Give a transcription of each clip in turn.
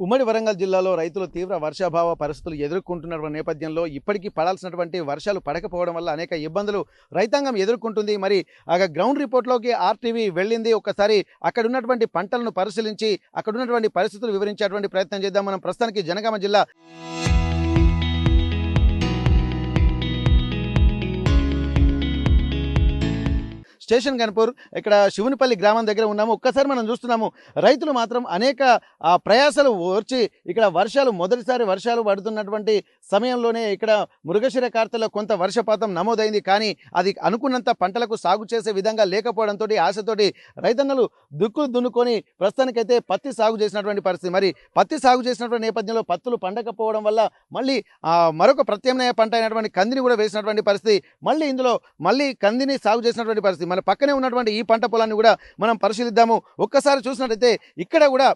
ఉమ్మడి వరంగల్ జిల్లాలో రైతులు తీవ్ర వర్షాభావ పరిస్థితులు ఎదుర్కొంటున్న నేపథ్యంలో ఇప్పటికీ పడాల్సినటువంటి వర్షాలు పడకపోవడం వల్ల అనేక ఇబ్బందులు రైతాంగం ఎదుర్కొంటుంది. మరి గ్రౌండ్ రిపోర్ట్‌లోకి ఆర్‌టీవీ వెళ్ళింది. ఒక్కసారి అక్కడ ఉన్నటువంటి పంటలను పరిశీలించి అక్కడ ఉన్నటువంటి పరిస్థితులు వివరించేటువంటి ప్రయత్నం చేద్దాం. మనం ప్రస్తుతానికి జనగామ జిల్లా స్టేషన్ గన్పూర్ ఇక్కడ శివునిపల్లి గ్రామం దగ్గర ఉన్నాము. ఒక్కసారి మనం చూస్తున్నాము రైతులు మాత్రం అనేక ప్రయాసలు ఓర్చి ఇక్కడ మొదటిసారి వర్షాలు పడుతున్నటువంటి సమయంలోనే ఇక్కడ మృగశిర కార్తెలో కొంత వర్షపాతం నమోదైంది. కానీ అది అనుకున్నంత పంటలకు సాగు చేసే విధంగా లేకపోవడంతో ఆశతోటి రైతన్నలు దుక్కులు దున్నుకొని ప్రస్తుతానికైతే పత్తి సాగు చేసినటువంటి పరిస్థితి. మరి పత్తి సాగు చేసినటువంటి నేపథ్యంలో పత్తులు పండకపోవడం వల్ల మళ్ళీ మరొక ప్రత్యామ్నాయ పంట అయినటువంటి కందిని కూడా వేసినటువంటి పరిస్థితి. మళ్ళీ కందిని సాగు చేసినటువంటి పరిస్థితి. మన పక్కనే ఉన్నటువంటి ఈ పంట పొలాన్ని కూడా మనం పరిశీలిద్దాము. ఒక్కసారి చూసినట్టయితే ఇక్కడ కూడా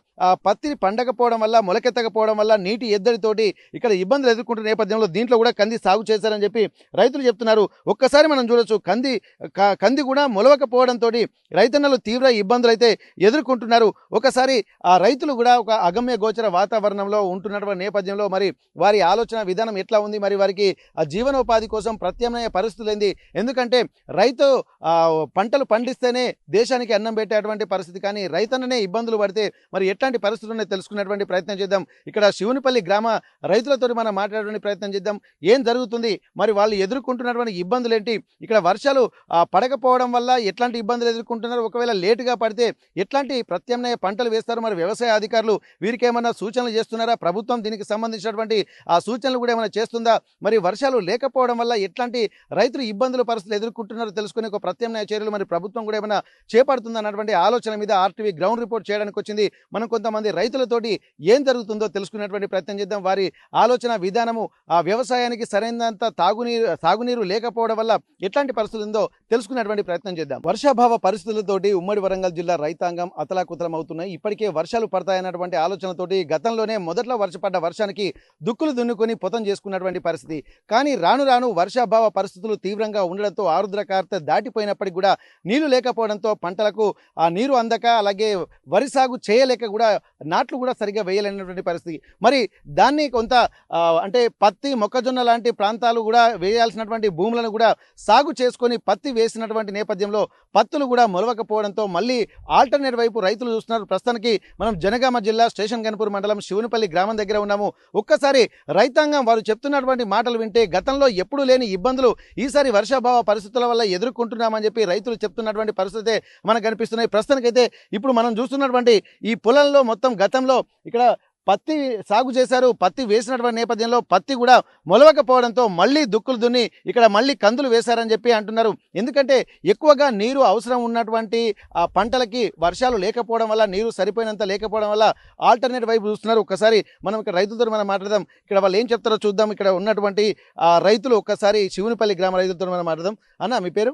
పత్తిని పండకపోవడం వల్ల, మొలకెత్తకపోవడం వల్ల నీటి ఎద్దడితోటి ఇక్కడ ఇబ్బందులు ఎదుర్కొంటున్న నేపథ్యంలో దీంట్లో కూడా కంది సాగు చేశారని చెప్పి రైతులు చెప్తున్నారు. ఒక్కసారి మనం చూడొచ్చు కంది కూడా మొలవకపోవడంతో రైతన్నలు తీవ్ర ఇబ్బందులు అయితే ఎదుర్కొంటున్నారు. ఒకసారి ఆ రైతులు కూడా ఒక అగమ్య గోచర వాతావరణంలో ఉంటున్నటువంటి నేపథ్యంలో మరి వారి ఆలోచన విధానం ఎట్లా ఉంది, మరి వారికి ఆ జీవనోపాధి కోసం ప్రత్యామ్నాయ పరిస్థితులు ఏంది? ఎందుకంటే రైతు పంటలు పండిస్తేనే దేశానికి అన్నం పెట్టేటువంటి పరిస్థితి. కానీ రైతన్ననే ఇబ్బందులు పడితే మరి ఎట్లాంటి పరిస్థితులు ఉన్నాయో తెలుసుకునేటువంటి ప్రయత్నం చేద్దాం. ఇక్కడ శివునిపల్లి గ్రామ రైతులతో మనం మాట్లాడేటువంటి ప్రయత్నం చేద్దాం. ఏం జరుగుతుంది, మరి వాళ్ళు ఎదుర్కొంటున్నటువంటి ఇబ్బందులు ఏంటి, ఇక్కడ వర్షాలు పడకపోవడం వల్ల ఎట్లాంటి ఇబ్బందులు ఎదుర్కొంటున్నారు, ఒకవేళ లేటుగా పడితే ఎట్లాంటి ప్రత్యామ్నాయ పంటలు వేస్తారు, మరి వ్యవసాయ అధికారులు వీరికి ఏమన్నా సూచనలు చేస్తున్నారా, ప్రభుత్వం దీనికి సంబంధించినటువంటి ఆ సూచనలు కూడా ఏమైనా చేస్తుందా, మరి వర్షాలు లేకపోవడం వల్ల ఎట్లాంటి రైతులు ఇబ్బందులు పరిస్థితులు ఎదుర్కొంటున్నారో తెలుసుకునే ఒక ప్రత్యామ్నాయ చర్యలు మరి ప్రభుత్వం కూడా ఏమైనా చేపడుతుందా అన్నటువంటి ఆలోచన మీద ఆర్టీవీ గ్రౌండ్ రిపోర్ట్ చేయడానికి వచ్చింది. మనం కొంతమంది రైతులతోటి ఏం జరుగుతుందో తెలుసుకునేటువంటి ప్రయత్నం చేద్దాం. వారి ఆలోచన విధానము, ఆ వ్యవసాయానికి సరైనంత సాగునీరు లేకపోవడం వల్ల ఎట్లాంటి పరిస్థితులు ఉందో తెలుసుకునేటువంటి ప్రయత్నం చేద్దాం. వర్షాభావ పరిస్థితులతోటి ఉమ్మడి వరంగల్ జిల్లా రైతాంగం అతలాకుతలం అవుతున్నాయి. ఇప్పటికే వర్షాలు పడతాయన్నటువంటి ఆలోచనతోటి గతంలోనే మొదట్లో వర్షపడ్డ వర్షానికి దుక్కులు దున్నుకొని పొతం చేసుకున్నటువంటి పరిస్థితి. కానీ రాను రాను వర్షాభావ పరిస్థితులు తీవ్రంగా ఉండడంతో ఆరుద్ర కార్తె దాటిపోయినప్పటికీ కూడా నీళ్లు లేకపోవడంతో పంటలకు ఆ నీరు అందక, అలాగే వరి సాగు చేయలేక కూడా నాట్లు కూడా సరిగ్గా వేయలేనటువంటి పరిస్థితి. మరి దాన్ని కొంత అంటే పత్తి, మొక్కజొన్న లాంటి ప్రాంతాలు కూడా వేయాల్సినటువంటి భూములను కూడా సాగు చేసుకొని పత్తి వేసినటువంటి నేపథ్యంలో పత్తులు కూడా మొలవకపోవడంతో మళ్ళీ ఆల్టర్నేట్ వైపు రైతులు చూస్తున్నారు. ప్రస్తుతానికి మనం జనగామ జిల్లా స్టేషన్ గన్పూర్ మండలం శివునిపల్లి గ్రామం దగ్గర ఉన్నాము. ఒక్కసారి రైతాంగం వారు చెప్తున్నటువంటి మాటలు వింటే గతంలో ఎప్పుడూ లేని ఇబ్బందులు ఈసారి వర్షాభావ పరిస్థితుల వల్ల ఎదుర్కొంటున్నామని చెప్పి రైతులు చెప్తున్నటువంటి పరిస్థితి మనకు కనిపిస్తున్నాయి. ప్రస్తుతానికైతే ఇప్పుడు మనం చూస్తున్నటువంటి ఈ పొలంలో మొత్తం గతంలో ఇక్కడ పత్తి సాగు చేశారు. పత్తి వేసినటువంటి నేపథ్యంలో పత్తి కూడా మొలవకపోవడంతో మళ్ళీ దుక్కులు దున్ని ఇక్కడ మళ్ళీ కందులు వేశారని చెప్పి అంటున్నారు. ఎందుకంటే ఎక్కువగా నీరు అవసరం ఉన్నటువంటి ఆ పంటలకి వర్షాలు లేకపోవడం వల్ల, నీరు సరిపోయినంత లేకపోవడం వల్ల ఆల్టర్నేట్ వైపు చూస్తున్నారు. ఒక్కసారి మనం ఇక్కడ రైతులతో మనం మాట్లాడదాం. ఇక్కడ వాళ్ళు ఏం చెప్తారో చూద్దాం. ఇక్కడ ఉన్నటువంటి రైతులు ఒక్కసారి శివునిపల్లి గ్రామ రైతులతో మనం మాట్లాడదాం. అన్న, మీ పేరు?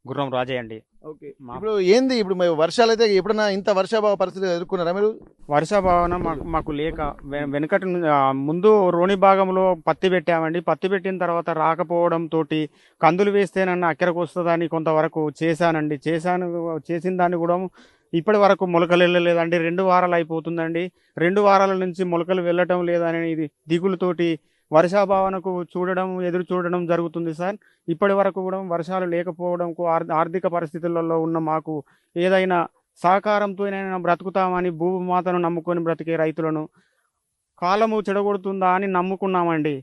గుర్రం రాజయ్య అండి. ఓకే, ఇప్పుడు ఏంది, ఇప్పుడు వర్షాలు అయితే ఎప్పుడన్నా ఇంత వర్షాభావ పరిస్థితి ఎదుర్కొన్నారా మీరు? వర్షాభావన మాకు లేక వెనకటి ముందు రోణి భాగంలో పత్తి పెట్టామండి. పత్తి పెట్టిన తర్వాత రాకపోవడం తోటి కందులు వేస్తేనన్నా అక్కడికి వస్తుందని కొంతవరకు చేసిన దాన్ని కూడా ఇప్పటి వరకు మొలకలు వెళ్ళలేదండి. 2 వారాలు అయిపోతుందండి. 2 వారాల నుంచి మొలకలు వెళ్ళటం లేదని ఇది దిగులుతోటి వర్షాభావనకు ఎదురు చూడడం జరుగుతుంది సార్. ఇప్పటి వరకు కూడా వర్షాలు లేకపోవడంకు ఆర్థిక పరిస్థితులలో ఉన్న మాకు ఏదైనా సహకారంతోనైనా బ్రతుకుతామని భూమాతను నమ్ముకొని బ్రతికే రైతులను కాలము చెడగొడుతుందా అని నమ్ముకున్నామండి.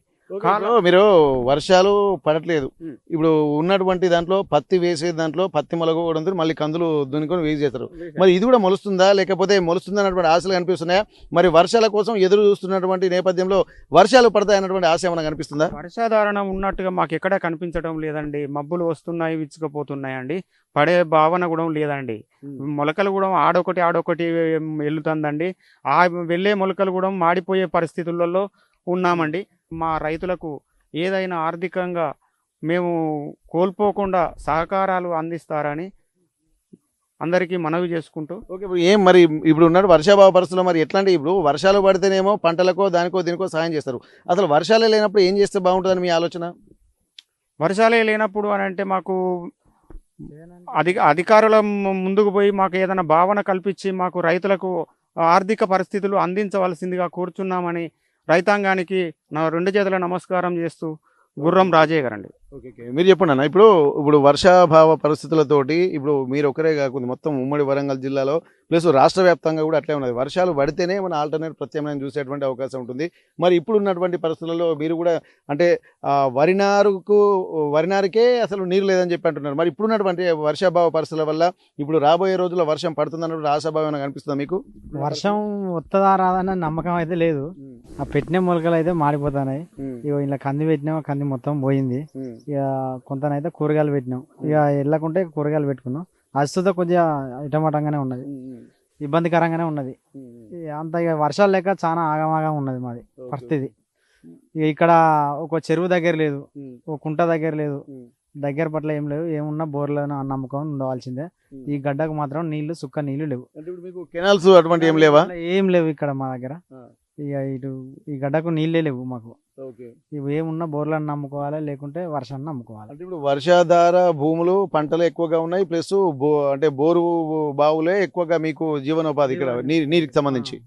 మీరు వర్షాలు పడట్లేదు, ఇప్పుడు ఉన్నటువంటి దాంట్లో పత్తి వేసే దాంట్లో పత్తి మొలగడంతో మళ్ళీ కందులు దున్నుకొని వేసి చేస్తారు. మరి ఇది కూడా మొలుస్తుందా, లేకపోతే మొలుస్తుందా అన్నటువంటి ఆశలు కనిపిస్తున్నాయా? మరి వర్షాల కోసం ఎదురు చూస్తున్నటువంటి నేపథ్యంలో వర్షాలు పడతాయి అన్నటువంటి ఆశ ఏమైనా కనిపిస్తుందా? వర్షాధారణ ఉన్నట్టుగా మాకు ఎక్కడ కనిపించడం లేదండి. మబ్బులు వస్తున్నాయి, విచ్చుకపోతున్నాయండి. పడే భావన కూడా లేదండి. మొలకలు కూడా ఆడొకటి వెళ్తుందండి. ఆ వెళ్ళే మొలకలు కూడా మాడిపోయే పరిస్థితులలో ఉన్నామండి. మా రైతులకు ఏదైనా ఆర్థికంగా మేము కోల్పోకుండా సహకారాలు అందిస్తారని అందరికీ మనవి చేసుకుంటూ. ఓకే, ఇప్పుడు ఉన్నట్టు వర్షాభావ పరిస్థితుల్లో మరి ఎట్లాంటి, ఇప్పుడు వర్షాలు పడితేనేమో పంటలకో దానికో దీనికో సాయం చేస్తారు. అసలు వర్షాలే లేనప్పుడు ఏం చేస్తే బాగుంటుందని మీ ఆలోచన? వర్షాలే లేనప్పుడు అని అంటే మాకు అధికారుల ముందుకు పోయి మాకు ఏదైనా భావన కల్పించి మాకు రైతులకు ఆర్థిక పరిస్థితులు అందించవలసిందిగా కోరుచున్నామని రైతాంగానికి నా 2 చేతుల నమస్కారం చేస్తూ గుర్రం రాజయ్య గారండి. ఓకే. మీరు చెప్పండి అన్న. ఇప్పుడు వర్షాభావ పరిస్థితులతోటి ఇప్పుడు మీరు ఒకరే కాకుండా మొత్తం ఉమ్మడి వరంగల్ జిల్లాలో ప్లస్ రాష్ట్ర వ్యాప్తంగా కూడా అట్లే ఉన్నది. వర్షాలు పడితేనే మన ఆల్టర్నేట్ ప్రత్యామ్నాయం చూసేటువంటి అవకాశం ఉంటుంది. మరి ఇప్పుడు ఉన్నటువంటి పరిస్థితులలో మీరు కూడా అంటే వరి నారుకే అసలు నీరు లేదని చెప్పి అంటున్నారు. మరి ఇప్పుడున్నటువంటి వర్షాభావ పరిస్థితుల వల్ల ఇప్పుడు రాబోయే రోజుల్లో వర్షం పడుతుందన్నటువంటి ఆశాభావం ఏమైనా కనిపిస్తుందా మీకు? వర్షం వస్తుందా రాదన్న నమ్మకం అయితే లేదు. ఆ పెట్టిన మొలకలు అయితే మాడిపోతున్నాయి. ఇక ఇలా కంది పెట్టినాం, కంది మొత్తం పోయింది. ఇక కొంతనైతే కూరగాయలు పెట్టినాం. ఇక వెళ్ళకుంటే కూరగాయలు పెట్టుకున్నాం. అస్తుతో కొద్దిగా ఇటమటంగానే ఉన్నది, ఇబ్బందికరంగానే ఉన్నది. అంత ఇక వర్షాలు లేక చాలా ఆగమాగం ఉన్నది మాది పరిస్థితి. ఇక ఇక్కడ ఒక చెరువు దగ్గర లేదు, ఒక కుంట దగ్గర లేదు, దగ్గర పట్ల ఏం లేవు. ఏమున్నా బోర్లో నమ్మకం ఉండవలసిందే. ఈ గడ్డకు మాత్రం నీళ్లు సుక్క నీళ్లు లేవు. మీకు కెనాల్స్ అటువంటి ఏం లేవా? ఏం లేవు ఇక్కడ మా దగ్గర. ఇక ఇటు ఈ గడ్డకు నీళ్ళే లేవు మాకు. ఇవి ఏమున్నా బోర్లను నమ్ముకోవాలి, లేకుంటే వర్షాన్ని నమ్ముకోవాలి. అంటే ఇప్పుడు వర్షాధార భూములు పంటలు ఎక్కువగా ఉన్నాయి, ప్లస్ అంటే బోరు బావులే ఎక్కువగా మీకు జీవనోపాధి ఇక్కడ నీటికి సంబంధించి.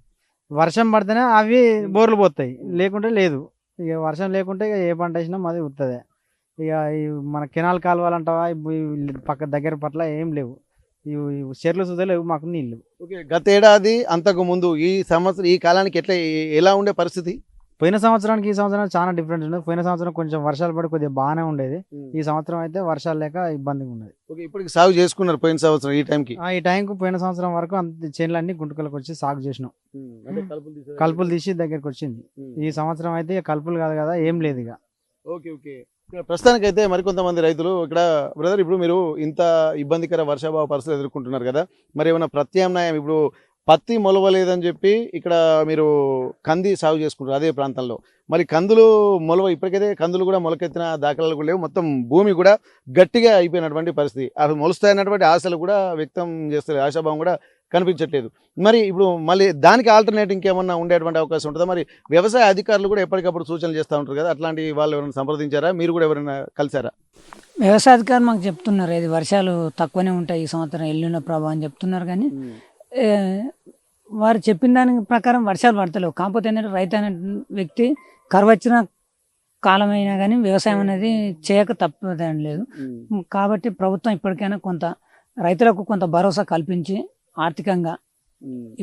వర్షం పడితేనే అవి బోర్లు పోతాయి, లేకుంటే లేదు. ఇక వర్షం లేకుంటే ఇక ఏ పంట వేసినా అది ఉత్తదే. ఇక ఈ మన కెనాల్ కాలువాలంటావా పక్క దగ్గర పట్ల ఏం లేవు. ఇవి చెర్లు సుధా లేవు మాకు నీళ్లు. ఓకే. గత ఏడాది అంతకు ముందు ఈ సంవత్సరం ఈ కాలానికి ఎలా ఉండే పరిస్థితి? పోయిన సంవత్సరానికి ఈ సంవత్సరం చాలా డిఫరెన్స్ ఉండదు. పోయిన సంవత్సరం కొంచెం వర్షాలు పడి కొద్దిగా బాగానే ఉండేది. ఈ సంవత్సరం అయితే వర్షాలు లేక ఇబ్బందిగా ఉన్నది. ఓకే. ఇప్పటికి సాగు చేసుకున్నారు పోయిన సంవత్సరం ఈ టైంకి? ఈ టైంకు పోయిన సంవత్సరం వరకు అంత చేనులన్నీ గుంటకలకు వచ్చి సాగు చేసినాం. కలుపులు తీసి దగ్గరికి వచ్చింది. ఈ సంవత్సరం అయితే కలుపులు కాదు కదా, ఏం లేదు ఇక. ఓకే. ఓకే. ఇక్కడ ప్రస్తుతానికి అయితే మరికొంతమంది రైతులు ఇక్కడ బ్రదర్, ఇప్పుడు మీరు ఇంత ఇబ్బందికర వర్షాభావ పరిస్థితులు ఎదుర్కొంటున్నారు కదా, మరి ఏమైనా ప్రత్యామ్నాయం ఇప్పుడు పత్తి మొలవలేదని చెప్పి ఇక్కడ మీరు కంది సాగు చేసుకుంటారు అదే ప్రాంతంలో. మరి కందులు ఇప్పటికైతే కందులు కూడా మొలకెత్తిన దాఖలాలు కూడా లేవు. మొత్తం భూమి కూడా గట్టిగా అయిపోయినటువంటి పరిస్థితి. అవి మొలుస్తాయన్నటువంటి ఆశలు కూడా వ్యక్తం చేస్తారు, ఆశాభావం కూడా కనిపించట్లేదు. మరి ఇప్పుడు మళ్ళీ దానికి ఆల్టర్నేట్ ఇంకేమన్నా ఉండేటువంటి అవకాశం ఉంటుందా? మరి వ్యవసాయ అధికారులు కూడా ఎప్పటికప్పుడు సూచనలు చేస్తూ ఉంటారు కదా, అట్లాంటి వాళ్ళు ఎవరైనా సంప్రదించారా? మీరు కూడా ఎవరైనా కలిసారా? వ్యవసాయ అధికారులు మాకు చెప్తున్నారు, ఇది వర్షాలు తక్కువనే ఉంటాయి ఈ సంవత్సరం, ఎల్లిన ప్రభావం చెప్తున్నారు. కానీ వారు చెప్పిన దాని ప్రకారం వర్షాలు పడతలేవు. కాకపోతే ఏంటంటే రైతు అనే వ్యక్తి కరువు వచ్చిన కాలమైనా కానీ వ్యవసాయం అనేది చేయక తప్పదని లేదు. కాబట్టి ప్రభుత్వం ఇప్పటికైనా కొంత రైతులకు కొంత భరోసా కల్పించి ఆర్థికంగా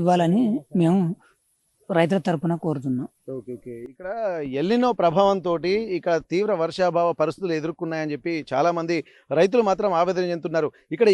ఇవ్వాలని మేము రైతుల తరపున కోరుతున్నాం. ఓకే. ఓకే. ఇక్కడ ఎల్నినో ప్రభావంతో ఇక్కడ తీవ్ర వర్షాభావ పరిస్థితులు ఎదుర్కొన్నాయని చెప్పి చాలా మంది రైతులు మాత్రం ఆవేదన చెందుతున్నారు.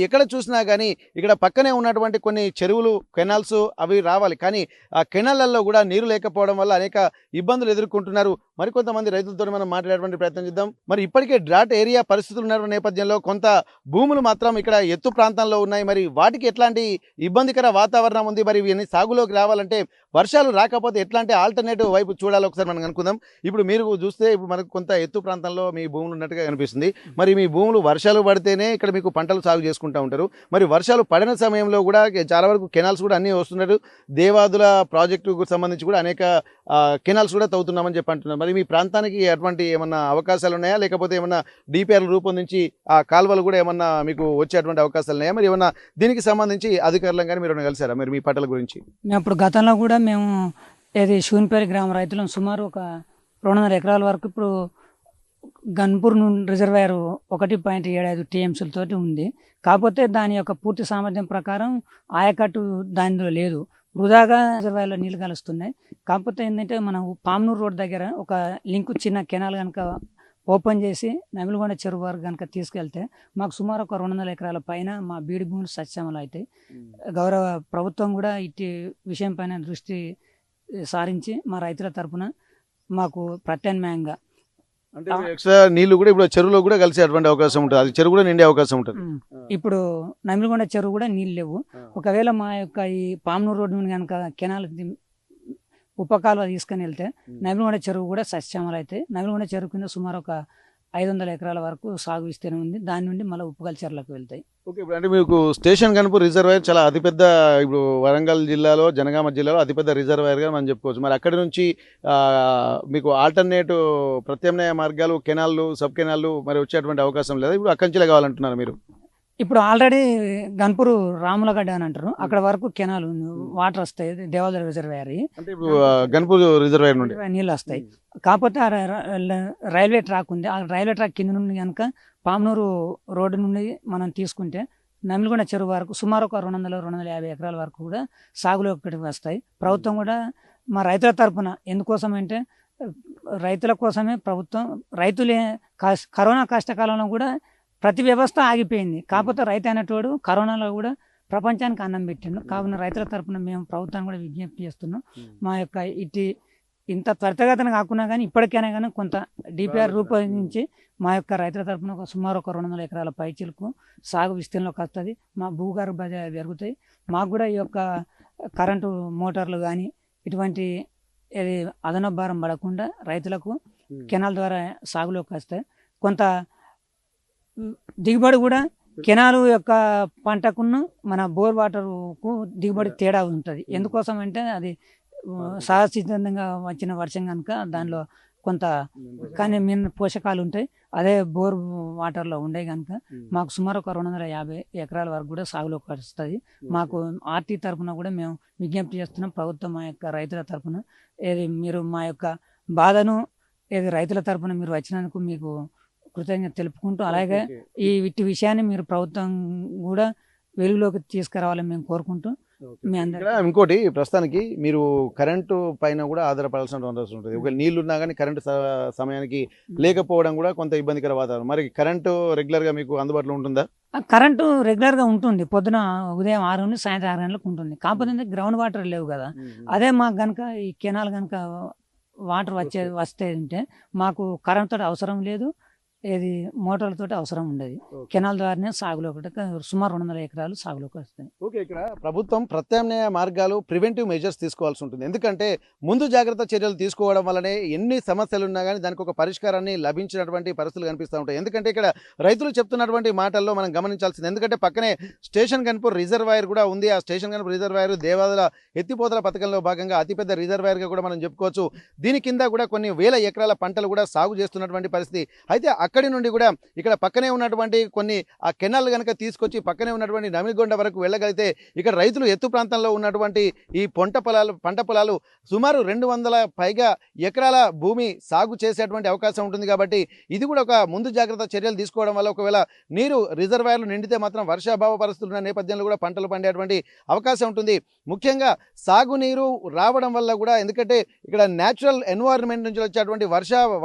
ఎక్కడ చూసినా కానీ ఇక్కడ పక్కనే ఉన్నటువంటి కొన్ని చెరువులు, కెనాల్స్ అవి రావాలి, కానీ ఆ కెనాళ్లలో కూడా నీరు లేకపోవడం వల్ల అనేక ఇబ్బందులు ఎదుర్కొంటున్నారు. మరికొంతమంది రైతులతో మనం మాట్లాడేటువంటి ప్రయత్నం చేద్దాం. మరి ఇప్పటికే డ్రాట్ ఏరియా పరిస్థితులు ఉన్న నేపథ్యంలో కొంత భూములు మాత్రం ఇక్కడ ఎత్తు ప్రాంతంలో ఉన్నాయి. మరి వాటికి ఎట్లాంటి ఇబ్బందికర వాతావరణం ఉంది? మరి ఇవన్నీ సాగులోకి రావాలంటే వర్షాలు రాకపోతే ఎట్లాంటి ఆల్టర్నేటివ్ వైపు చూడాలి ఒకసారి మనం అనుకుందాం. ఇప్పుడు మీరు చూస్తే ఇప్పుడు మనకు కొంత ఎత్తు ప్రాంతంలో మీ భూములు ఉన్నట్టుగా కనిపిస్తుంది. మరి మీ భూములు వర్షాలు పడితేనే ఇక్కడ మీకు పంటలు సాగు చేసుకుంటూ ఉంటారు. మరి వర్షాలు పడిన సమయంలో కూడా చాలా వరకు కెనాల్స్ కూడా అన్నీ వస్తున్నారు. దేవాదుల ప్రాజెక్టుకు సంబంధించి కూడా అనేక కెనాల్స్ కూడా తవ్వుతున్నామని చెప్పి అంటున్నారు. మరి మీ ప్రాంతానికి అటువంటి ఏమన్నా అవకాశాలు ఉన్నాయా, లేకపోతే ఏమన్నా డిపిఆర్లు రూపొందించి ఆ కాలువలు కూడా ఏమన్నా మీకు వచ్చేటువంటి అవకాశాలు ఉన్నాయా? మరి ఏమన్నా దీనికి సంబంధించి అధికారులను కానీ మీరు కలిసారా మరి మీ పంటల గురించి? మేము ఇప్పుడు గతంలో కూడా మేము శివునిపల్లి గ్రామ రైతులను సుమారు ఒక 200 ఎకరాల వరకు ఇప్పుడు గన్పూర్ రిజర్వాయర్ 1.75 టీఎంసీలతోటి ఉంది. కాకపోతే దాని యొక్క పూర్తి సామర్థ్యం ప్రకారం ఆయకట్టు దానిలో లేదు, వృధాగా రిజర్వాయర్లో నీళ్ళు కలుస్తున్నాయి. కాకపోతే ఏంటంటే మనం పామ్నూరు రోడ్ దగ్గర ఒక లింక్ చిన్న కెనాల్ కనుక ఓపెన్ చేసి నమిలిగొండ చెరువు వరకు కనుక తీసుకెళ్తే మాకు సుమారు ఒక 200 ఎకరాల పైన మా బీడి భూములు సస్యమలు అవుతాయి. గౌరవ ప్రభుత్వం కూడా ఇట్టి విషయం పైన దృష్టి సారించి మా రైతుల తరపున మాకు ప్రత్యామ్నాయంగా అంటే ఎక్స్ట్రా నీళ్లు కూడా ఇప్పుడు చెరువులో కూడా కలిసే అటువంటి అవకాశం ఉంటుంది, అది చెరువు కూడా నిండే అవకాశం ఉంటుంది. ఇప్పుడు నమిలిగొండ చెరువు కూడా నీళ్ళు లేవు. ఒకవేళ మా యొక్క ఈ పామ్నూరు రోడ్డు నుండి కనుక కెనాల్ ఉపకాలువ తీసుకొని వెళ్తే నమిలిగొండ చెరువు కూడా సస్యమలు అయితే నమిలిగొండ చెరువు కింద సుమారు ఒక 500 ఎకరాల వరకు సాగు విస్తీర్ణం ఉంది. దాని నుండి మళ్ళీ ఉపకాల చెరువులకు వెళ్తాయి. ఓకే. ఇప్పుడు అంటే మీకు స్టేషన్ గన్పూర్ రిజర్వాయర్ చాలా అతిపెద్ద, ఇప్పుడు వరంగల్ జిల్లాలో జనగామ జిల్లాలో అతిపెద్ద రిజర్వాయర్గా మనం చెప్పుకోవచ్చు. మరి అక్కడి నుంచి మీకు ఆల్టర్నేటివ్ ప్రత్యామ్నాయ మార్గాలు, కెనాళ్ళు, సబ్ కెనాళ్ళు మరి వచ్చేటువంటి అవకాశం లేదా? ఇప్పుడు అక్కడి నుంచే కావాలంటున్నారు మీరు? ఇప్పుడు ఆల్రెడీ గన్పూర్ రాములగడ్డ అని అంటారు, అక్కడ వరకు కెనాల్ వాటర్ వస్తాయి, దేవాలయ రిజర్వాయర్ అంటే ఇప్పుడు గన్పూర్ రిజర్వాయర్ నుండి నీళ్ళు వస్తాయి. కాకపోతే ఆ రైల్వే ట్రాక్ ఉంది, ఆ రైల్వే ట్రాక్ కింద నుండి కనుక పామనూరు రోడ్డు నుండి మనం తీసుకుంటే నమిలిగొండ చెరువు వరకు సుమారు ఒక 200-250 ఎకరాల వరకు కూడా సాగులోకి వస్తాయి. ప్రభుత్వం కూడా మా రైతుల తరపున ఎందుకోసం అంటే రైతుల కోసమే ప్రభుత్వం, రైతులే కరోనా కష్టకాలంలో కూడా ప్రతి వ్యవస్థ ఆగిపోయింది. కాకపోతే రైతు అనేటోడు కరోనాలో కూడా ప్రపంచానికి అన్నం పెట్టిండు. కావున రైతుల తరపున మేము ప్రభుత్వాన్ని కూడా విజ్ఞప్తి చేస్తున్నాం, మా యొక్క ఇంత త్వరితగతిన కాకున్నా కానీ ఇప్పటికైనా కానీ కొంత డిపిఆర్ రూపొందించి మా యొక్క రైతుల తరపున సుమారు ఒక 200 ఎకరాల పైచిలకు సాగు విస్తీర్ణంలోకి వస్తుంది. మా భూగర్భ పెరుగుతాయి. మాకు కూడా ఈ యొక్క కరెంటు మోటార్లు కానీ ఇటువంటి ఇది అదనపు భారం పడకుండా రైతులకు కెనాల్ ద్వారా సాగులోకి వస్తాయి. కొంత దిగుబడి కూడా కెనాల్ యొక్క పంటకును మన బోర్ వాటర్కు దిగుబడి తేడా ఉంటుంది. ఎందుకోసం అంటే అది సహజసిద్ధంగా వచ్చిన వర్షం కనుక దానిలో కొంత కానీ పోషకాలు ఉంటాయి. అదే బోర్ వాటర్లో ఉండే కనుక మాకు సుమారు ఒక 250 ఎకరాల వరకు కూడా సాగులోకి వస్తుంది. మాకు ఆర్టీ తరఫున కూడా మేము విజ్ఞప్తి చేస్తున్నాం, ప్రభుత్వం మా యొక్క రైతుల తరఫున మీరు మా యొక్క బాధను రైతుల తరఫున మీరు వచ్చినందుకు మీకు కృతజ్ఞత తెలుపుకుంటూ, అలాగే ఇట్టి విషయాన్ని మీరు ప్రభుత్వం కూడా వెలుగులోకి తీసుకురావాలని మేము కోరుకుంటూ మీ అందరూ. ఇంకోటి ప్రస్తుతానికి మీరు కరెంటు పైన కూడా ఆధారపడాల్సిన అవసరం ఉంటుంది. ఒక నీళ్లు ఉన్నా కానీ కరెంటు సమయానికి లేకపోవడం కూడా కొంత ఇబ్బందికర వాతావరణం. మరి కరెంటు రెగ్యులర్ గా మీకు అందుబాటులో ఉంటుందా? కరెంటు రెగ్యులర్ గా ఉంటుంది, పొద్దున ఉదయం 6 నుండి సాయంత్రం 6 గంటలకు ఉంటుంది. కాకపోతే గ్రౌండ్ వాటర్ లేవు కదా, అదే మాకు కనుక ఈ కెనాల్ కనుక వాటర్ వస్తే ఉంటే మాకు కరెంట్ తోటి అవసరం లేదు, మోటార్లతో అవసరం ఉండదు. కెనాల్ ద్వారానే సాగులోకి సుమారు 200 ఎకరాలు సాగులోకి వస్తాయి. ఓకే, ఇక్కడ ప్రభుత్వం ప్రత్యామ్నాయ మార్గాలు, ప్రివెంటివ్ మెజర్స్ తీసుకోవాల్సి ఉంటుంది. ఎందుకంటే ముందు జాగ్రత్త చర్యలు తీసుకోవడం వల్లనే ఎన్ని సమస్యలు ఉన్నా కానీ దానికి ఒక పరిష్కారాన్ని లభించినటువంటి పరిస్థితులు కనిపిస్తూ ఉంటాయి. ఎందుకంటే ఇక్కడ రైతులు చెప్తున్నటువంటి మాటల్లో మనం గమనించాల్సింది, ఎందుకంటే పక్కనే స్టేషన్ గన్పూర్ రిజర్వాయర్ కూడా ఉంది. ఆ స్టేషన్ గన్పూర్ రిజర్వాయర్ దేవాదుల ఎత్తిపోతల పథకంలో భాగంగా అతిపెద్ద రిజర్వాయర్గా కూడా మనం చెప్పుకోవచ్చు. దీని కింద కూడా కొన్ని వేల ఎకరాల పంటలు కూడా సాగు చేస్తున్నటువంటి పరిస్థితి. అయితే అక్కడి నుండి కూడా ఇక్కడ పక్కనే ఉన్నటువంటి కొన్ని ఆ కెనాల్ కనుక తీసుకొచ్చి పక్కనే ఉన్నటువంటి నమిలిగొండ వరకు వెళ్ళగలిగితే ఇక్కడ రైతులు ఎత్తు ప్రాంతంలో ఉన్నటువంటి ఈ పంట పొలాలు సుమారు 200 పైగా ఎకరాల భూమి సాగు చేసేటువంటి అవకాశం ఉంటుంది. కాబట్టి ఇది కూడా ఒక ముందు జాగ్రత్త చర్యలు తీసుకోవడం వల్ల ఒకవేళ నీరు రిజర్వాయర్లు నిండితే మాత్రం వర్షాభావ పరిస్థితులు ఉన్న నేపథ్యంలో కూడా పంటలు పండేటువంటి అవకాశం ఉంటుంది. ముఖ్యంగా సాగునీరు రావడం వల్ల కూడా, ఎందుకంటే ఇక్కడ న్యాచురల్ ఎన్వైరన్మెంట్ నుంచి వచ్చేటువంటి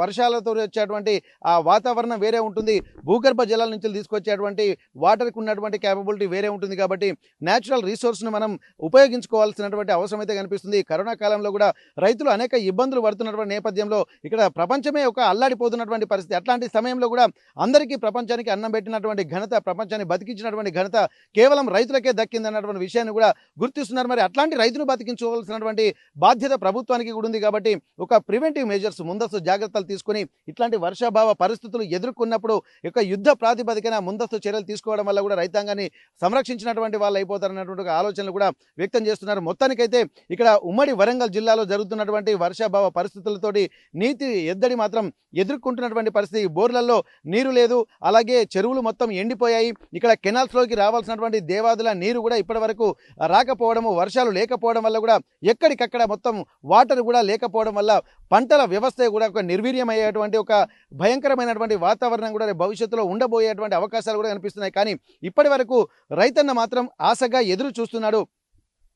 వర్షాలతో వచ్చేటువంటి ఆ వాతావరణం వేరే ఉంటుంది, భూగర్భ జలాల నుంచి తీసుకొచ్చేటువంటి వాటర్కి ఉన్నటువంటి క్యాపబిలిటీ వేరే ఉంటుంది. కాబట్టి న్యాచురల్ రిసోర్స్ను మనం ఉపయోగించుకోవాల్సినటువంటి అవసరం అయితే కనిపిస్తుంది. కరోనా కాలంలో కూడా రైతులు అనేక ఇబ్బందులు పడుతున్నటువంటి నేపథ్యంలో ఇక్కడ ప్రపంచమే ఒక అల్లాడిపోతున్నటువంటి పరిస్థితి. అట్లాంటి సమయంలో కూడా అందరికీ ప్రపంచానికి అన్నం పెట్టినటువంటి ఘనత, ప్రపంచాన్ని బతికించినటువంటి ఘనత కేవలం రైతులకే దక్కిందన్నటువంటి విషయాన్ని కూడా గుర్తిస్తున్నారు. మరి అట్లాంటి రైతును బతికించుకోవాల్సినటువంటి బాధ్యత ప్రభుత్వానికి కూడా ఉంది. కాబట్టి ఒక ప్రివెంటివ్ మెజర్స్, ముందస్తు జాగ్రత్తలు తీసుకుని ఇట్లాంటి వర్షాభావ పరిస్థితులు ఎదుర్కొన్నప్పుడు ఒక యుద్ధ ప్రాతిపదికన ముందస్తు చర్యలు తీసుకోవడం వల్ల కూడా రైతాంగాన్ని సంరక్షించినటువంటి వాళ్ళు అయిపోతారన్నటువంటి ఒక ఆలోచనలు కూడా వ్యక్తం చేస్తున్నారు. మొత్తానికైతే ఇక్కడ ఉమ్మడి వరంగల్ జిల్లాలో జరుగుతున్నటువంటి వర్షాభావ పరిస్థితులతోటి నీటి ఎద్దడి మాత్రం ఎదుర్కొంటున్నటువంటి పరిస్థితి. బోర్లలో నీరు లేదు, అలాగే చెరువులు మొత్తం ఎండిపోయాయి. ఇక్కడ కెనాల్స్లోకి రావాల్సినటువంటి దేవాదుల నీరు కూడా ఇప్పటి వరకు రాకపోవడము, వర్షాలు లేకపోవడం వల్ల కూడా ఎక్కడికక్కడ మొత్తం వాటర్ కూడా లేకపోవడం వల్ల పంటల వ్యవస్థ కూడా ఒక నిర్వీర్యమయ్యేటువంటి ఒక భయంకరమైనటువంటి వాతావరణం కూడా భవిష్యత్తులో ఉండబోయేటువంటి అవకాశాలు కూడా కనిపిస్తున్నాయి. కానీ ఇప్పటి వరకు రైతన్న మాత్రం ఆశగా ఎదురు చూస్తున్నాడు.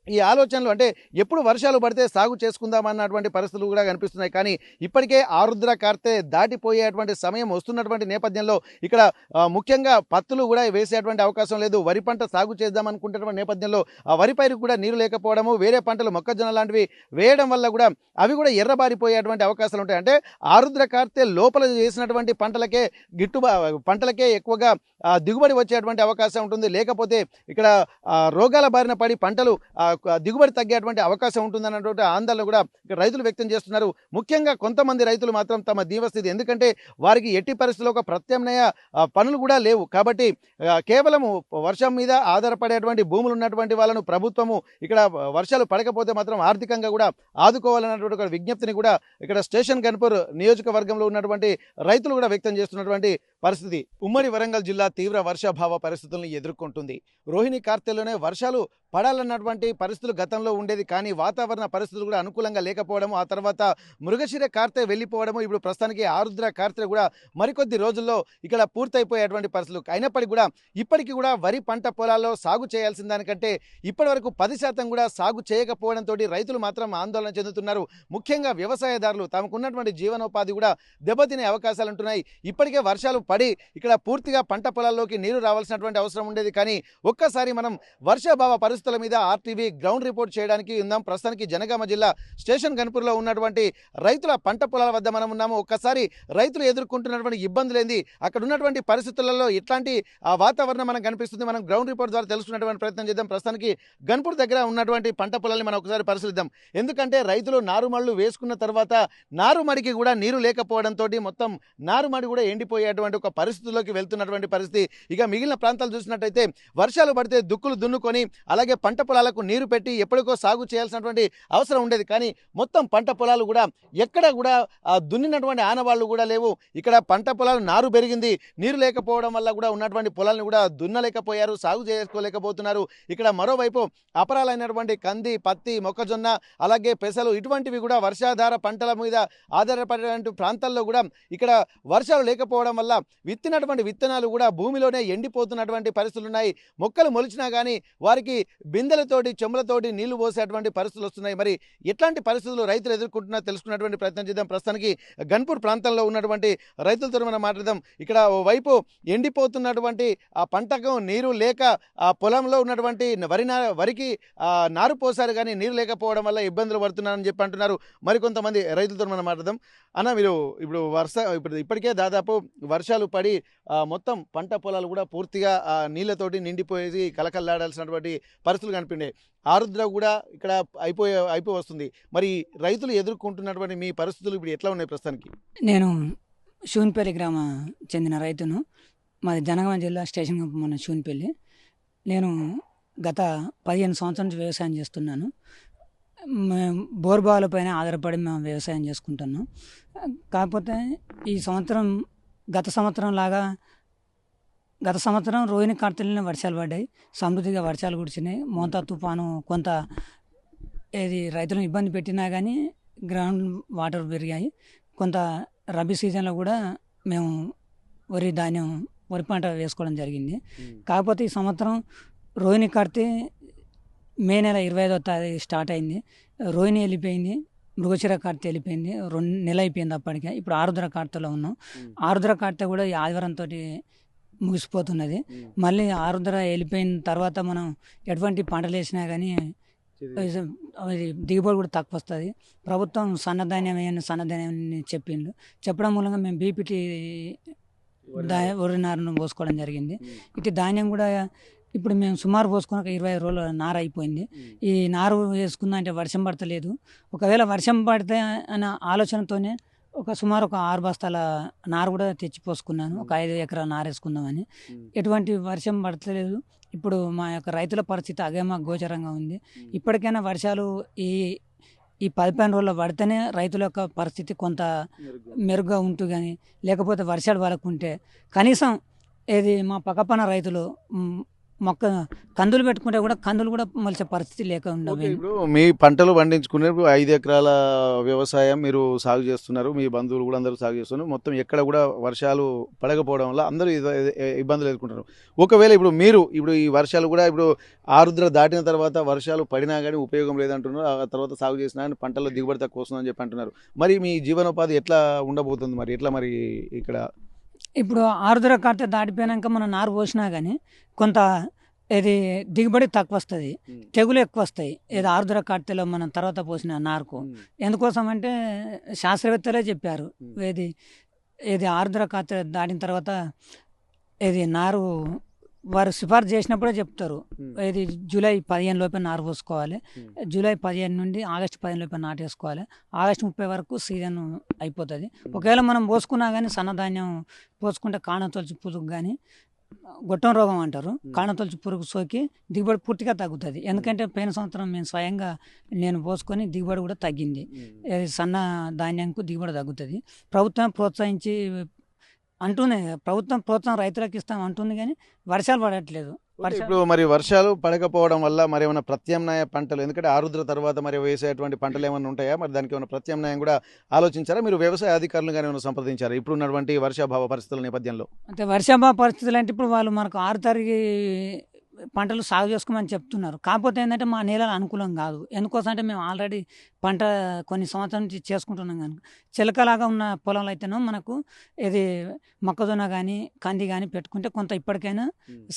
ఈ ఆలోచనలు అంటే ఎప్పుడు వర్షాలు పడితే సాగు చేసుకుందామన్నటువంటి పరిస్థితులు కూడా కనిపిస్తున్నాయి. కానీ ఇప్పటికే ఆరుద్ర కార్తె దాటిపోయేటువంటి సమయం వస్తున్నటువంటి నేపథ్యంలో ఇక్కడ ముఖ్యంగా పత్తులు కూడా వేసేటువంటి అవకాశం లేదు. వరి పంట సాగు చేద్దామనుకుంటున్నటువంటి నేపథ్యంలో ఆ వరి పైరుకు కూడా నీరు లేకపోవడము, వేరే పంటలు మొక్కజొన్న లాంటివి వేయడం వల్ల కూడా అవి కూడా ఎర్రబారిపోయేటువంటి అవకాశాలు ఉంటాయి. అంటే ఆరుద్ర కార్తె లోపల చేసినటువంటి పంటలకే ఎక్కువగా దిగుబడి వచ్చేటువంటి అవకాశం ఉంటుంది. లేకపోతే ఇక్కడ రోగాల బారిన పడి పంటలు దిగుబడి తగ్గేటువంటి అవకాశం ఉంటుందన్నటువంటి ఆందోళన కూడా ఇక్కడ రైతులు వ్యక్తం చేస్తున్నారు. ముఖ్యంగా కొంతమంది రైతులు మాత్రం తమ దీవస్థితి, ఎందుకంటే వారికి ఎట్టి పరిస్థితుల్లో ఒక ప్రత్యామ్నాయ పనులు కూడా లేవు కాబట్టి కేవలము వర్షం మీద ఆధారపడేటువంటి భూములు ఉన్నటువంటి వాళ్ళను ప్రభుత్వము ఇక్కడ వర్షాలు పడకపోతే మాత్రం ఆర్థికంగా కూడా ఆదుకోవాలన్నటువంటి ఒక విజ్ఞప్తిని కూడా ఇక్కడ స్టేషన్ గన్పూర్ నియోజకవర్గంలో ఉన్నటువంటి రైతులు కూడా వ్యక్తం చేస్తున్నటువంటి పరిస్థితి. ఉమ్మడి వరంగల్ జిల్లా తీవ్ర వర్షాభావ పరిస్థితులను ఎదుర్కొంటుంది. రోహిణి కార్తెలోనే వర్షాలు పడాలన్నటువంటి పరిస్థితులు గతంలో ఉండేది, కానీ వాతావరణ పరిస్థితులు కూడా అనుకూలంగా లేకపోవడం, ఆ తర్వాత మృగశిర కార్తె వెళ్ళిపోవడము, ఇప్పుడు ప్రస్తుతానికి ఆరుద్ర కార్తె కూడా మరికొద్ది రోజుల్లో ఇక్కడ పూర్తయిపోయేటువంటి పరిస్థితులు అయినప్పటికీ కూడా ఇప్పటికీ కూడా వరి పంట పొలాల్లో సాగు చేయాల్సిన దానికంటే ఇప్పటి వరకు 10% కూడా సాగు చేయకపోవడంతో రైతులు మాత్రం ఆందోళన చెందుతున్నారు. ముఖ్యంగా వ్యవసాయదారులు తమకున్నటువంటి జీవనోపాధి కూడా దెబ్బతినే అవకాశాలు ఉంటున్నాయి. ఇప్పటికే వర్షాలు పడి ఇక్కడ పూర్తిగా పంట పొలాల్లోకి నీరు రావాల్సినటువంటి అవసరం ఉండేది, కానీ ఒక్కసారి మనం వర్షాభావ పరిస్థితుల మీద ఆర్టీవీ గ్రౌండ్ రిపోర్ట్ చేయడానికి ఉందాం. ప్రస్తుతానికి జనగామ జిల్లా స్టేషన్ గన్పూర్లో ఉన్నటువంటి రైతుల పంట పొలాల వద్ద మనం ఉన్నాము. ఒక్కసారి రైతులు ఎదుర్కొంటున్నటువంటి ఇబ్బందులు ఏంది, అక్కడ ఉన్నటువంటి పరిస్థితులలో ఎట్లాంటి వాతావరణం మనకు కనిపిస్తుంది, మనం గ్రౌండ్ రిపోర్ట్ ద్వారా తెలుసుకున్నటువంటి ప్రయత్నం చేద్దాం. ప్రస్తుతానికి గన్పూర్ దగ్గర ఉన్నటువంటి పంట పొలాన్ని మనం ఒకసారి పరిశీలిద్దాం. ఎందుకంటే రైతులు నారుమళ్ళు వేసుకున్న తర్వాత నారుమడికి కూడా నీరు లేకపోవడంతో మొత్తం నారుమడి కూడా ఎండిపోయేటువంటి ఒక పరిస్థితుల్లోకి వెళ్తున్నటువంటి పరిస్థితి. ఇక మిగిలిన ప్రాంతాలు చూసినట్టయితే వర్షాలు పడితే దుక్కులు దున్నుకొని అలాగే పంట పొలాలకు నీరు పెట్టి ఎప్పటికో సాగు చేయాల్సినటువంటి అవసరం ఉండేది, కానీ మొత్తం పంట పొలాలు కూడా ఎక్కడ కూడా దున్నినటువంటి ఆనవాళ్లు కూడా లేవు. ఇక్కడ పంట పొలాలు నారు పెరిగింది, నీరు లేకపోవడం వల్ల కూడా ఉన్నటువంటి పొలాలను కూడా దున్నలేకపోయారు, సాగు చేసుకోలేకపోతున్నారు. ఇక్కడ మరోవైపు అపరాలైనటువంటి కంది, పత్తి, మొక్కజొన్న అలాగే పెసలు ఇటువంటివి కూడా వర్షాధార పంటల మీద ఆధారపడేటువంటి ప్రాంతాల్లో కూడా ఇక్కడ వర్షాలు లేకపోవడం వల్ల విత్తినటువంటి విత్తనాలు కూడా భూమిలోనే ఎండిపోతున్నటువంటి పరిస్థితులు ఉన్నాయి. మొక్కలు మొలిచినా కానీ వారికి బిందెలతోటి చెంబులతోటి నీళ్లు పోసేటువంటి పరిస్థితులు వస్తున్నాయి. మరి ఎట్లాంటి పరిస్థితులు రైతులు ఎదుర్కొంటున్నా తెలుసుకున్నటువంటి ప్రయత్నం చేద్దాం. ప్రస్తుతానికి గన్పూర్ ప్రాంతంలో ఉన్నటువంటి రైతులతో మనం మాట్లాడదాం. ఇక్కడ వైపు ఎండిపోతున్నటువంటి ఆ పంటకు నీరు లేక ఆ పొలంలో ఉన్నటువంటి వరికి నారు పోసారు, కానీ నీరు లేకపోవడం వల్ల ఇబ్బందులు పడుతున్నారని చెప్పి అంటున్నారు. మరికొంతమంది రైతులతో మనం మాట్లాడదాం. అన్న, మీరు ఇప్పుడు ఇప్పటికే దాదాపు వర్షాలు పడి మొత్తం పంట పొలాలు కూడా పూర్తిగా నీళ్లతోటి నిండిపోయేసి కలకల్లాడాల్సినటువంటి పరిస్థితులు కనిపించాయి. ఆరుద్ర కూడా ఇక్కడ అయిపోయి వస్తుంది. మరి రైతులు ఎదుర్కొంటున్నటువంటి మీ పరిస్థితులు ఇప్పుడు ఎట్లా ఉన్నాయి ప్రస్తుతానికి? నేను శివన్పల్లి గ్రామ చెందిన రైతును. మాది జనగామ జిల్లా స్టేషన్ మన శివన్పల్లి. నేను గత 15 సంవత్సరాల నుంచి వ్యవసాయం చేస్తున్నాను. బోర్బావుల పైన ఆధారపడి మేము వ్యవసాయం చేసుకుంటున్నాం. కాకపోతే ఈ సంవత్సరం గత సంవత్సరం రోహిణి కార్తెలోనే వర్షాలు పడ్డాయి, సమృద్ధిగా వర్షాలు కురిసినాయి. మోంతా తుఫాను కొంత రైతులను ఇబ్బంది పెట్టినా కానీ గ్రౌండ్ వాటర్ పెరిగాయి. కొంత రబీ సీజన్లో కూడా మేము వరి పంట వేసుకోవడం జరిగింది. కాకపోతే ఈ సంవత్సరం రోహిణి కార్తె మే నెల 25వ తారీఖు స్టార్ట్ అయింది. రోహిణి వెళ్ళిపోయింది, మృగశిర కార్తె వెళ్ళిపోయింది, 2 నెలలు అయిపోయింది. అప్పటికే ఇప్పుడు ఆరుద్ర కార్తెలో ఉన్నాం. ఆరుద్ర కార్తె కూడా ఈ ఆదివారంతో ముగిసిపోతున్నది. మళ్ళీ ఆరుద్ర వెళ్ళిపోయిన తర్వాత మనం ఎటువంటి పంటలు వేసినా కానీ దిగుబడి కూడా తక్కువ వస్తుంది. ప్రభుత్వం సన్నధాన్యాన్ని చెప్పడం మూలంగా మేము బీపీటీ వరి నారును పోసుకోవడం జరిగింది. ఇటు ధాన్యం కూడా ఇప్పుడు మేము సుమారు పోసుకున్నాక 20 రోజుల నారు అయిపోయింది. ఈ నారు వేసుకుందా అంటే వర్షం పడతలేదు. ఒకవేళ వర్షం పడితే అన్న ఆలోచనతోనే సుమారు 6 బస్తాల నారు కూడా తెచ్చి పోసుకున్నాను. ఒక 5 ఎకరాల నారు వేసుకుందామని. ఎటువంటి వర్షం పడతలేదు. ఇప్పుడు మా యొక్క రైతుల పరిస్థితి అగమ గోచరంగా ఉంది. ఇప్పటికైనా వర్షాలు ఈ 15 రోజుల్లో పడితేనే రైతుల యొక్క పరిస్థితి కొంత మెరుగ్గా ఉంటుంది. కానీ లేకపోతే వర్షాలు పడకుంటే కనీసం మా పక్కపన్న రైతులు కందులు పెట్టుకుంటే కూడా కందులు కూడా మొలిచే పరిస్థితి లేకుండా. ఇప్పుడు మీ పంటలు పండించుకునే 5 ఎకరాల వ్యవసాయం మీరు సాగు చేస్తున్నారు, మీ బంధువులు కూడా అందరూ సాగు చేస్తున్నారు. మొత్తం ఎక్కడ కూడా వర్షాలు పడకపోవడం వల్ల అందరూ ఇబ్బందులు ఎదుర్కొంటున్నారు. ఒకవేళ ఇప్పుడు ఈ వర్షాలు కూడా ఇప్పుడు ఆరుద్ర దాటిన తర్వాత వర్షాలు పడినా కానీ ఉపయోగం లేదంటున్నారు. ఆ తర్వాత సాగు చేసినా కానీ పంటల్లో దిగుబడి తక్కువ వస్తుందని చెప్పి అంటున్నారు. మరి మీ జీవనోపాధి ఎట్లా ఉండబోతుంది? మరి ఇక్కడ ఇప్పుడు ఆరుద్ర కార్తె దాటిపోయాక మనం నారు పోసినా కానీ కొంత దిగుబడి తక్కువ వస్తుంది, తెగులు ఎక్కువ వస్తాయి. ఆరుద్ర కార్తెలో మనం తర్వాత పోసిన నారుకు. ఎందుకోసం అంటే శాస్త్రవేత్తలే చెప్పారు, ఆరుద్ర కార్తె దాటిన తర్వాత నారు వారు సిఫార్సు చేసినప్పుడే చెప్తారు. ఇది జూలై 15 లోపే నారు పోసుకోవాలి, జూలై 15 నుండి ఆగస్టు 15 లోపే నాటేసుకోవాలి, ఆగస్టు 30 వరకు సీజన్ అయిపోతుంది. ఒకవేళ మనం పోసుకున్నా కానీ సన్నధాన్యం పోసుకుంటే కాణతొలచు పురుగు కానీ గొట్టం రోగం అంటారు, కాణతొలచు పురుగు సోకి దిగుబడి పూర్తిగా తగ్గుతుంది. ఎందుకంటే పోయిన సంవత్సరం నేను స్వయంగా పోసుకొని దిగుబడి కూడా తగ్గింది. సన్న ధాన్యంకు దిగుబడి తగ్గుతుంది. ప్రభుత్వం ప్రోత్సహించి అంటూనే, ప్రభుత్వం ప్రోత్సాహం రైతులకు ఇస్తాం అంటుంది కానీ వర్షాలు పడట్లేదు. ఇప్పుడు మరి వర్షాలు పడకపోవడం వల్ల మరి ఏమైనా ప్రత్యామ్నాయ పంటలు, ఎందుకంటే ఆరుద్ర తర్వాత మరి వేసేటువంటి పంటలు ఏమైనా ఉంటాయా, మరి దానికి ఏమైనా ప్రత్యామ్నాయం కూడా ఆలోచించారా? మీరు వ్యవసాయ అధికారులు కానీ ఏమైనా సంప్రదించారా ఇప్పుడు ఉన్నటువంటి వర్షాభావ పరిస్థితుల నేపథ్యంలో? అంటే వర్షాభావ పరిస్థితులు అంటే ఇప్పుడు వాళ్ళు మనకు 6 తారీఖు పంటలు సాగు చేసుకోమని చెప్తున్నారు. కాకపోతే ఏంటంటే మా నేలలు అనుకూలం కాదు. ఎందుకోసం అంటే మేము ఆల్రెడీ పంట కొన్ని సంవత్సరాల నుంచి చేసుకుంటున్నాం కనుక, చిలకలాగా ఉన్న పొలంలో అయితేనో మనకు ఇది మొక్కజొన్న కానీ కంది కానీ పెట్టుకుంటే కొంత ఇప్పటికైనా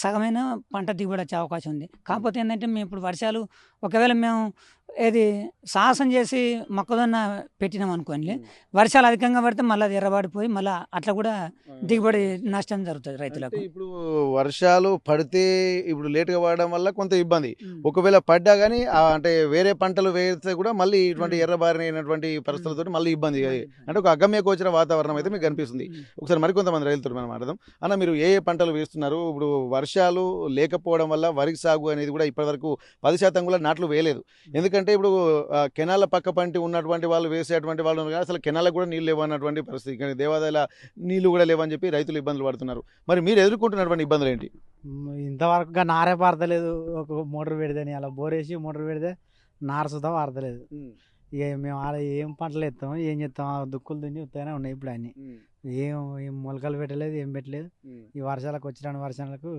సగమైన పంట దిగుబడి వచ్చే అవకాశం ఉంది. కాకపోతే ఏంటంటే మేము ఇప్పుడు వర్షాలు ఒకవేళ మేము సాహసం చేసి మొక్కజొన్న పెట్టినాం అనుకోండి, వర్షాలు అధికంగా పడితే మళ్ళీ అది ఎర్రబడిపోయి మళ్ళీ అట్లా కూడా దిగుబడి నష్టం జరుగుతుంది రైతులకు. ఇప్పుడు వర్షాలు పడితే ఇప్పుడు లేటుగా పడడం వల్ల కొంత ఇబ్బంది, ఒకవేళ పడ్డా కానీ అంటే వేరే పంటలు వేస్తే కూడా మళ్ళీ ఇటువంటి ఎర్రబారినటువంటి పరిస్థితులతో మళ్ళీ ఇబ్బంది. అంటే ఒక అగమ్య గోచర వాతావరణం అయితే మీకు కనిపిస్తుంది. ఒకసారి మరికొంతమంది రైతులు మనం మాట్లాడదాం. అన్న, మీరు ఏ పంటలు వేస్తున్నారు? ఇప్పుడు వర్షాలు లేకపోవడం వల్ల వరి సాగు అనేది కూడా ఇప్పటివరకు 10% కూడా నాట్లు వేయలేదు. ఎందుకంటే ఇప్పుడు కెనాల పక్క పంటి ఉన్నటువంటి వాళ్ళు వేసేటువంటి వాళ్ళు ఉన్నారు, అసలు కెనాలకు కూడా నీళ్ళు లేవన్నటువంటి పరిస్థితి, కానీ దేవాదాయాల నీళ్లు కూడా లేవని చెప్పి రైతులు ఇబ్బందులు పడుతున్నారు. మరి మీరు ఎదుర్కొంటున్నటువంటి ఇబ్బందులు ఏంటి? ఇంతవరకు నారే పారతలేదు. ఒక మోటార్ పెడితే అలా బోరేసి మోటార్ పెడితే నార సుతా పారతలేదు. ఇక మేము ఆడ ఏం పంటలు వేస్తాం, ఏం చేస్తాం, దుక్కులు దున్ని ఉత్తగానే ఉన్నాయి. ఇప్పుడు అన్ని ఏం మొలకలు పెట్టలేదు, ఏం పెట్టలేదు. ఈ వర్షాలకు వచ్చిన వర్షాలకు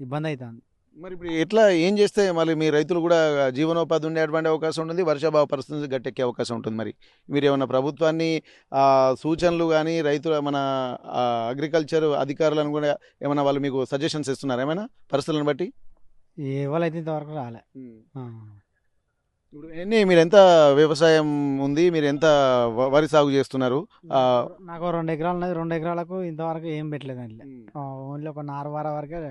ఇబ్బంది అవుతుంది. మరి ఇప్పుడు ఎట్లా ఏం చేస్తే మళ్ళీ మీ రైతులు కూడా జీవనోపాధి ఉండేటువంటి అవకాశం ఉంటుంది, వర్షాభావ పరిస్థితి గట్టెక్కే అవకాశం ఉంటుంది? మరి మీరు ఏమైనా ప్రభుత్వాన్ని సూచనలు కానీ రైతుల మన అగ్రికల్చర్ అధికారులను కూడా ఏమైనా వాళ్ళు మీకు సజెషన్స్ ఇస్తున్నారు ఏమైనా పరిస్థితులను బట్టి? ఎవరైతే ఇంతవరకు రాలే. ఇప్పుడు మీరు ఎంత వ్యవసాయం ఉంది, మీరు ఎంత వరి సాగు చేస్తున్నారు? నాకు 2 ఎకరాలు ఉన్నది. 2 ఎకరాలకు ఇంతవరకు ఏం పెట్టలేదు అండి. ఓన్లీ ఒక నారువార వరకే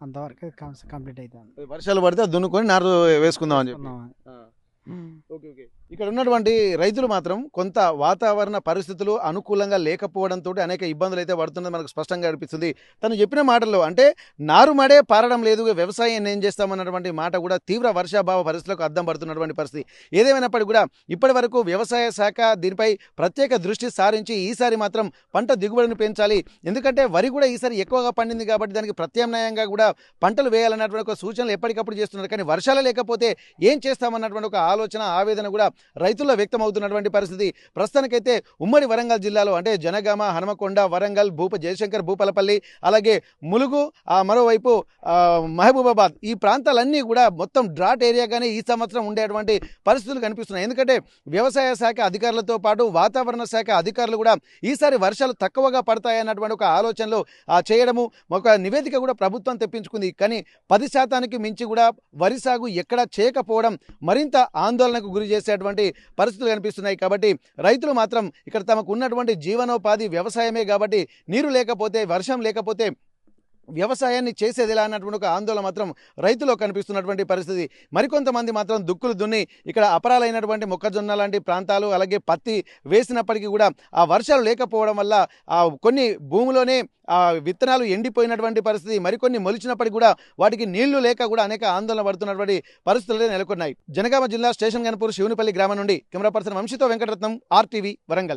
అంతవరకు కంప్లీట్ అవుతుంది. వర్షాలు పడితే దున్నుకొని నారు వేసుకుందాం అని చెప్పి. Okay okay. ఇక్కడ ఉన్నటువంటి రైతులు మాత్రం కొంత వాతావరణ పరిస్థితులు అనుకూలంగా లేకపోవడంతో అనేక ఇబ్బందులు అయితే పడుతున్నది మనకు స్పష్టంగా అనిపిస్తుంది. తను చెప్పిన మాటల్లో అంటే నారుమడే పారడం లేదు, వ్యవసాయం ఏం చేస్తామన్నటువంటి మాట కూడా తీవ్ర వర్షాభావ పరిస్థితులకు అద్దం పడుతున్నటువంటి పరిస్థితి. ఏదేమైనప్పటికీ కూడా ఇప్పటి వరకు వ్యవసాయ శాఖ దీనిపై ప్రత్యేక దృష్టి సారించి ఈసారి మాత్రం పంట దిగుబడిని పెంచాలి, ఎందుకంటే వరి కూడా ఈసారి ఎక్కువగా పండింది కాబట్టి దానికి ప్రత్యామ్నాయంగా కూడా పంటలు వేయాలన్నటువంటి ఒక సూచనలు ఎప్పటికప్పుడు చేస్తున్నారు. కానీ వర్షాలు లేకపోతే ఏం చేస్తామన్నటువంటి ఒక ఆలోచన, ఆవేదన కూడా రైతుల్లో వ్యక్తం అవుతున్నటువంటి పరిస్థితి. ప్రస్తుతానికైతే ఉమ్మడి వరంగల్ జిల్లాలో అంటే జనగామ, హనుమకొండ, వరంగల్, జయశంకర్ భూపాలపల్లి, అలాగే ములుగు, మరోవైపు మహబూబాబాద్, ఈ ప్రాంతాలన్నీ కూడా మొత్తం డ్రాట్ ఏరియాగానే ఈ సంవత్సరం ఉండేటువంటి పరిస్థితులు కనిపిస్తున్నాయి. ఎందుకంటే వ్యవసాయ శాఖ అధికారులతో పాటు వాతావరణ శాఖ అధికారులు కూడా ఈసారి వర్షాలు తక్కువగా పడతాయన్నటువంటి ఒక ఆలోచనలో చేయడము, ఒక నివేదిక కూడా ప్రభుత్వం తెప్పించుకుంది. కానీ 10% మించి కూడా వరి సాగు ఎక్కడా చేయకపోవడం మరింత ఆందోళనకు గురి చేసేటువంటి పరిస్థితులు కనిపిస్తున్నాయి. కాబట్టి రైతులు మాత్రం ఇక్కడ తమకు ఉన్నటువంటి జీవనోపాధి వ్యవసాయమే కాబట్టి నీరు లేకపోతే, వర్షం లేకపోతే వ్యవసాయాన్ని చేసేది ఎలా అన్నటువంటి ఒక ఆందోళన మాత్రం రైతులో కనిపిస్తున్నటువంటి పరిస్థితి. మరికొంతమంది మాత్రం దుక్కులు దున్ని ఇక్కడ అపరాలైనటువంటి మొక్కజొన్న లాంటి ప్రాంతాలు, అలాగే పత్తి వేసినప్పటికీ కూడా ఆ వర్షాలు లేకపోవడం వల్ల కొన్ని భూమిలోనే విత్తనాలు ఎండిపోయినటువంటి పరిస్థితి, మరికొన్ని మొలిచినప్పటికీ కూడా వాటికి నీళ్లు లేక కూడా అనేక ఆందోళన పడుతున్నటువంటి పరిస్థితులు నెలకొన్నాయి. జనగామ జిల్లా స్టేషన్ గన్పూర్ శివునిపల్లి గ్రామం నుండి కెమెరా పర్సన్ వంశీతో వెంకటరత్నం, RTV వరంగల్.